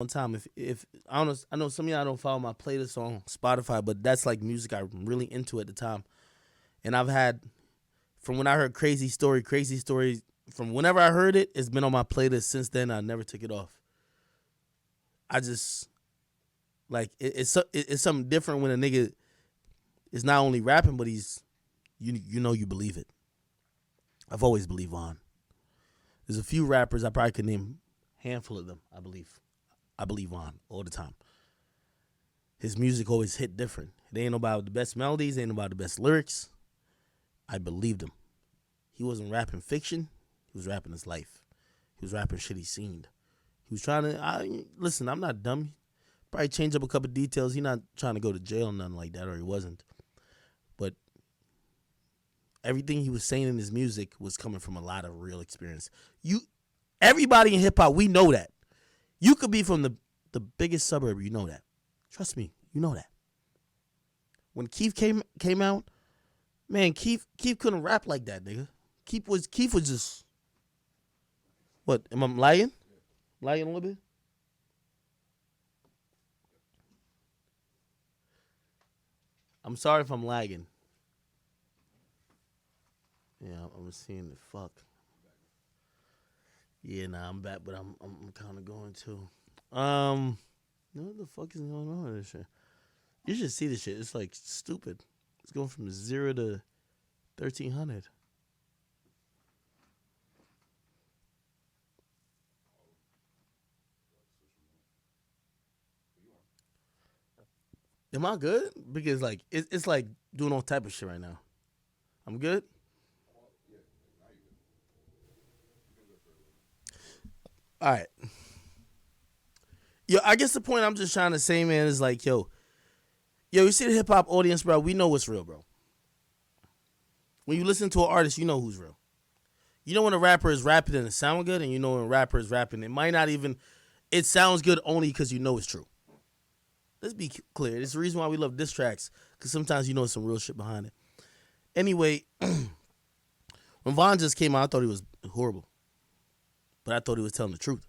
One time, if I don't, I know some of y'all don't follow my playlist on Spotify, but that's like music I'm really into at the time. And I've had from when I heard Crazy Story, from whenever I heard it, it's been on my playlist since then. I never took it off. I just like it's something different when a nigga is not only rapping, but he's you know you believe it. I've always believed on. There's a few rappers I probably could name a handful of them. I believe. I believe on all the time. His music always hit different. It ain't about the best melodies, ain't about the best lyrics. I believed him. He wasn't rapping fiction. He was rapping his life. He was rapping shit he seen. He was trying to listen. I'm not dumb. Probably change up a couple details. He not trying to go to jail or nothing like that, or he wasn't. But everything he was saying in his music was coming from a lot of real experience. Everybody in hip hop, we know that. You could be from the biggest suburb, you know that. Trust me, you know that. When Keith came out, man, Keith couldn't rap like that, nigga. Keith was just what? Am I lying? Lying a little bit? I'm sorry if I'm lagging. Yeah, I'm seeing the fuck. Yeah, nah, I'm back, but I'm kind of going too. What the fuck is going on with this shit? You should see this shit. It's like stupid. It's going from 0 to 1300. Am I good? Because like it's like doing all type of shit right now. I'm good. All right. Yo, I guess the point I'm just trying to say, man, is like, yo, you see the hip hop audience, bro. We know what's real, bro. When you listen to an artist, you know who's real. You know when a rapper is rapping and it sounds good, and you know when a rapper is rapping, it might not even. It sounds good only because you know it's true. Let's be clear. It's the reason why we love diss tracks, because sometimes you know some real shit behind it. Anyway, when Von just came out, I thought he was horrible, but I thought he was telling the truth.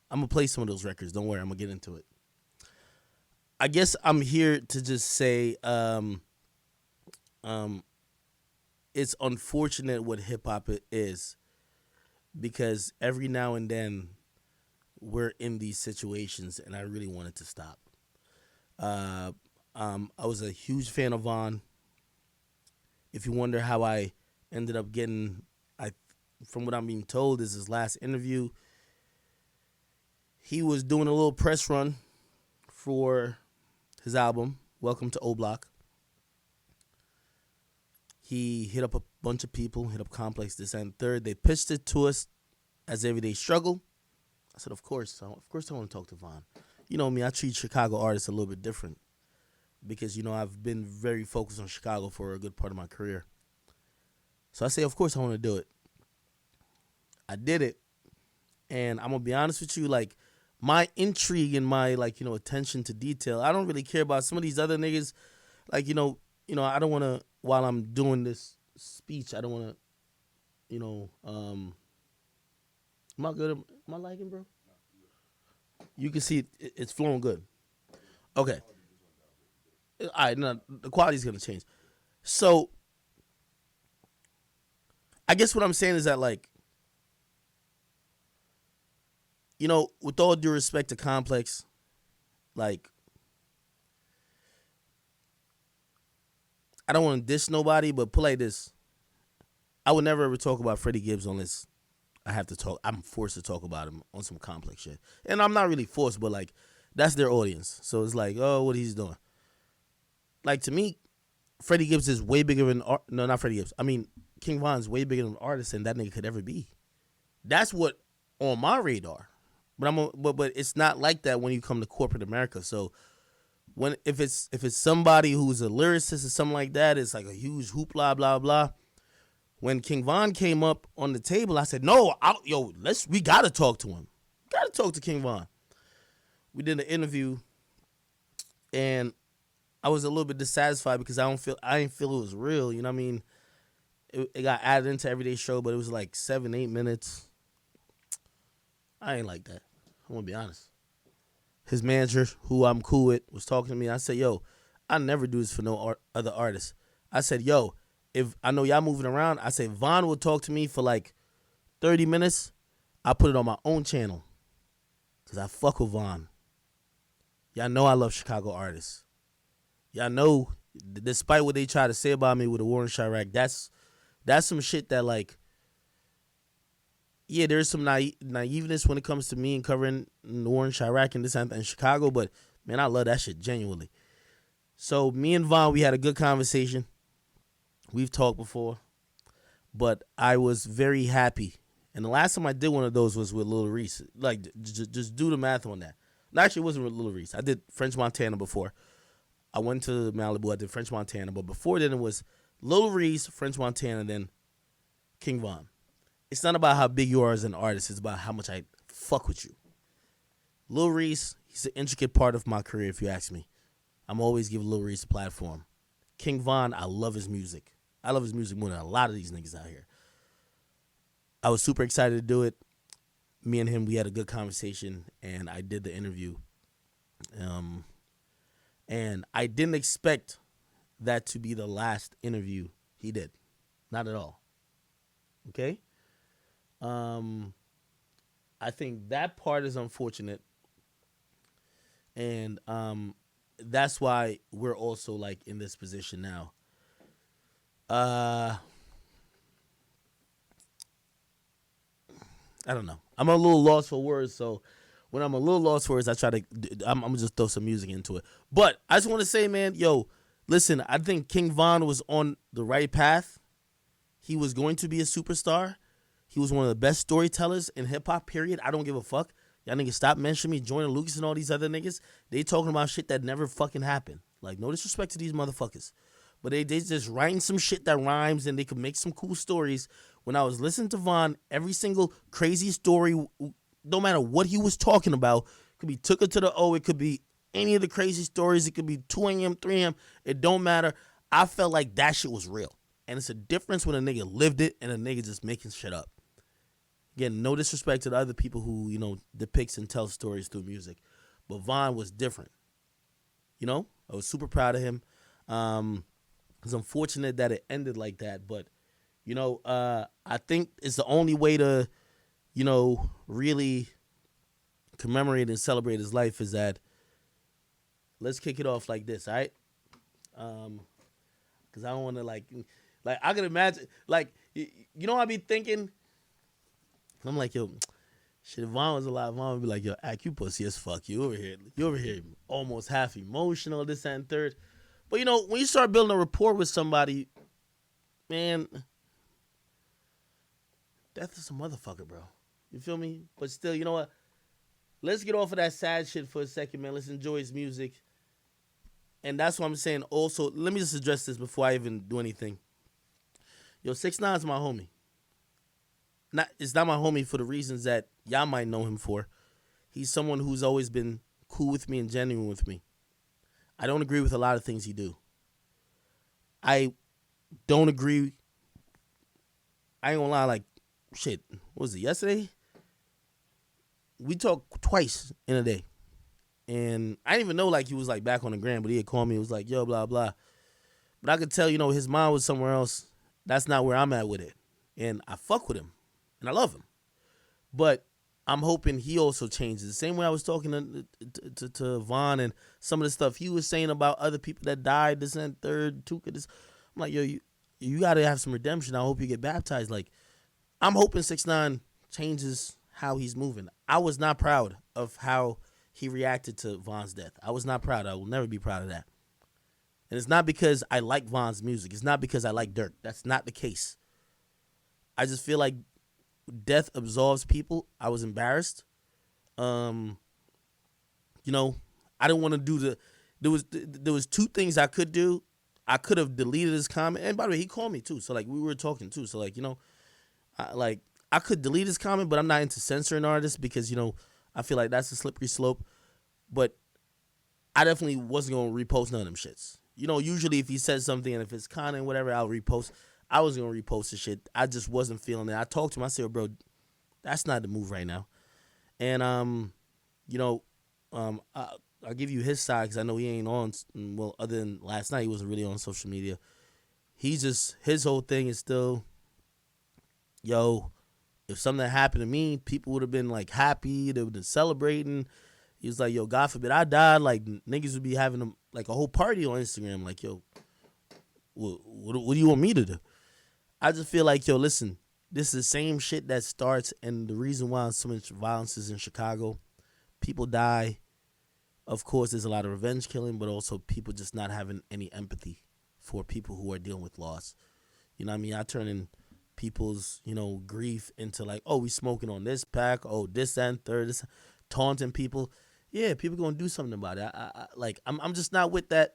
I'm gonna play some of those records. Don't worry, I'm gonna get into it. I guess I'm here to just say, um, it's unfortunate what hip hop is, because every now and then we're in these situations, and I really wanted to stop. Uh, I was a huge fan of Von. If you wonder how I ended up getting, I, from what I'm being told, is his last interview. He was doing a little press run for his album, Welcome to O Block. He hit up a bunch of people, hit up Complex, this and third. They pitched it to us as Everyday Struggle. I said, of course I want to talk to Von. You know me, I treat Chicago artists a little bit different because, I've been very focused on Chicago for a good part of my career. So I say, of course I want to do it. I did it. And I'm going to be honest with you, like, my intrigue and my, like, attention to detail, I don't really care about some of these other niggas. Like, I don't want to, while I'm doing this speech, I don't want to, am I good? Am I lagging, bro? You can see it's flowing good. Okay. All right, no, the quality's going to change. So, I guess what I'm saying is that, like, with all due respect to Complex, like, I don't want to diss nobody, but put like this. I would never ever talk about Freddie Gibbs unless I have to talk. I'm forced to talk about him on some Complex shit. And I'm not really forced, but, like, that's their audience. So it's like, oh, what he's doing. Like, to me, Freddie Gibbs is way bigger than, no, not Freddie Gibbs. I mean, King Von's way bigger of an artist than that nigga could ever be. That's what on my radar. But it's not like that when you come to corporate America. So if it's somebody who's a lyricist or something like that, it's like a huge hoopla blah blah. When King Von came up on the table, I said, "No, we gotta talk to him. Gotta talk to King Von." We did an interview, and I was a little bit dissatisfied because I didn't feel it was real. You know what I mean? It got added into Everyday Show, but it was like 7-8 minutes. I ain't like that. I'm gonna be honest. His manager, who I'm cool with, was talking to me. I said, "Yo, I never do this for no other artists." I said, "Yo, if I know y'all moving around, I say Von will talk to me for like 30 minutes. I put it on my own channel because I fuck with Von. Y'all know I love Chicago artists. Y'all know, despite what they try to say about me with the war in Chirac, that's some shit that like, yeah, there's some naiveness when it comes to me and covering the war in Chirac and this and Chicago, but man, I love that shit genuinely. So me and Von, we had a good conversation. We've talked before, but I was very happy. And the last time I did one of those was with Lil Reese. Like, just do the math on that. No, actually, it wasn't with Lil Reese. I did French Montana before. I went to Malibu. I did French Montana. But before then, it was Lil Reese, French Montana, then King Von. It's not about how big you are as an artist. It's about how much I fuck with you. Lil Reese, he's an intricate part of my career, if you ask me. I'm always giving Lil Reese a platform. King Von, I love his music. I love his music more than a lot of these niggas out here. I was super excited to do it. Me and him, we had a good conversation, and I did the interview. And I didn't expect that to be the last interview he did. Not at all. Okay? I think that part is unfortunate. And that's why we're also like in this position now. I don't know. I'm a little lost for words, so when I'm a little lost for words, I'm gonna just throw some music into it. But I just want to say, man, yo, listen, I think King Von was on the right path. He was going to be a superstar. He was one of the best storytellers in hip hop, period. I don't give a fuck. Y'all niggas stop mentioning me, Jordan Lucas and all these other niggas. They talking about shit that never fucking happened. Like, no disrespect to these motherfuckers. But they just writing some shit that rhymes and they could make some cool stories. When I was listening to Von, every single crazy story, no matter what he was talking about, could be Took It to the O, it could be any of the crazy stories, it could be 2 a.m., 3 a.m., it don't matter. I felt like that shit was real. And it's a difference when a nigga lived it and a nigga just making shit up. Again, no disrespect to the other people who, you know, depicts and tells stories through music. But Von was different. You know? I was super proud of him. It's unfortunate that it ended like that. But, you know, I think it's the only way to, you know, really commemorate and celebrate his life is that let's kick it off like this, all right? Because I don't want to, like, I can imagine, like, you know, I be thinking, I'm like, yo, shit, if Von was alive, Von would be like, yo, Ak, you pussy as fuck. You over here almost half emotional, this, that, and third. But, you know, when you start building a rapport with somebody, man, death is a motherfucker, bro. You feel me? But still, you know what? Let's get off of that sad shit for a second, man. Let's enjoy his music. And that's what I'm saying. Also, let me just address this before I even do anything. Yo, 6ix9ine is my homie. It's not my homie for the reasons that y'all might know him for. He's someone who's always been cool with me and genuine with me. I don't agree with a lot of things he do. I don't agree. I ain't gonna lie, like, shit, what was it, yesterday? We talked twice in a day. And I didn't even know, like, he was, like, back on the gram, but he had called me. He was like, yo, blah, blah. But I could tell, you know, his mind was somewhere else. That's not where I'm at with it. And I fuck with him. And I love him. But I'm hoping he also changes. The same way I was talking to Von and some of the stuff he was saying about other people that died, this and third, Tuka, this. I'm like, yo, you got to have some redemption. I hope you get baptized. Like, I'm hoping 6ix9ine changes how he's moving. I was not proud of how he reacted to Von's death. I was not proud. I will never be proud of that. And it's not because I like Von's music. It's not because I like Dirk. That's not the case. I just feel like death absolves people. I was embarrassed. You know, I didn't want to do there was 2 things I could do. I could have deleted his comment. And by the way, he called me too. So like we were talking too. So like, you know, I could delete his comment, but I'm not into censoring artists because, you know, I feel like that's a slippery slope. But I definitely wasn't going to repost none of them shits. You know, usually if he says something and if it's content, whatever, I'll repost. I was going to repost the shit. I just wasn't feeling it. I talked to him. I said, bro, that's not the move right now. And you know, I'll give you his side because I know he ain't on. Well, other than last night, he wasn't really on social media. He's just his whole thing is still, yo, if something happened to me, people would have been like happy. They would have been celebrating. He was like, yo, God forbid I died. Like niggas would be having like a whole party on Instagram. Like, yo, what do you want me to do? I just feel like, yo, listen, this is the same shit that starts, and the reason why so much violence is in Chicago. People die. Of course, there's a lot of revenge killing, but also people just not having any empathy for people who are dealing with loss. You know what I mean? I turn in people's, grief into like, oh, we smoking on this pack, oh, this and third, this, taunting people. Yeah, people gonna do something about it. I'm just not with that.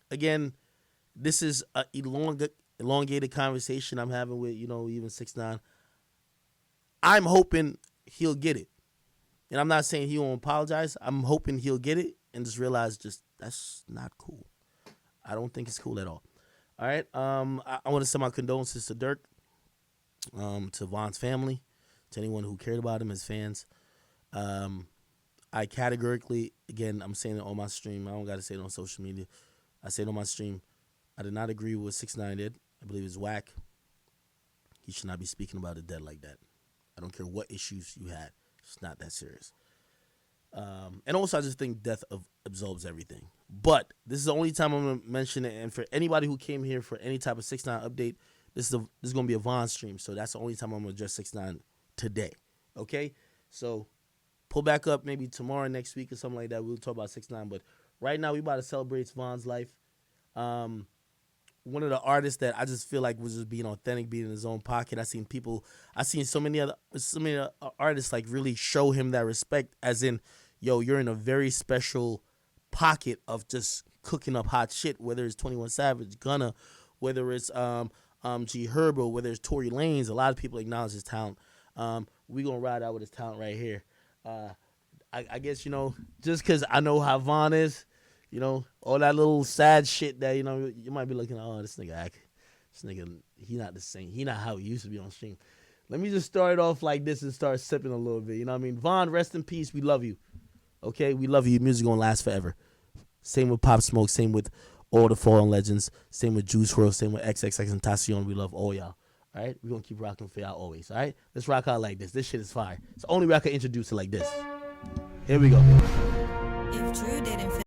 Again, this is a elongated conversation I'm having with, even 6ix9ine. I'm hoping he'll get it. And I'm not saying he won't apologize. I'm hoping he'll get it and just realize that's not cool. I don't think it's cool at all. All right. I want to send my condolences to Dirk, to Von's family, to anyone who cared about him, his fans. I categorically, again, I'm saying it on my stream. I don't got to say it on social media. I say it on my stream. I did not agree with what 6ix9ine did. I believe it's whack. He should not be speaking about the dead like that. I don't care what issues you had. It's not that serious. And also, I just think death absolves everything. But this is the only time I'm going to mention it. And for anybody who came here for any type of 6ix9ine update, this is going to be a Von stream. So that's the only time I'm going to address 6ix9ine today. Okay? So pull back up maybe tomorrow, next week or something like that. We'll talk about 6ix9ine. But right now, we about to celebrate Von's life. One of the artists that I just feel like was just being authentic, being in his own pocket. I seen so many artists like really show him that respect, as in, yo, you're in a very special pocket of just cooking up hot shit, whether it's 21 Savage, Gunna, whether it's G Herbo, whether it's Tory Lanez. A lot of people acknowledge his talent. We gonna ride out with his talent right here. I guess, just because I know how Von is, all that little sad shit that, you might be looking at, oh, this nigga, he not the same. He not how he used to be on stream. Let me just start it off like this and start sipping a little bit. You know what I mean? Von, rest in peace. We love you. Okay? We love you. Music gonna last forever. Same with Pop Smoke. Same with all the fallen legends. Same with Juice WRLD. Same with XXXTentacion. We love all y'all. All right? We're gonna keep rocking for y'all always. All right? Let's rock out like this. This shit is fire. It's the only way I can introduce it like this. Here we go. If Drew didn't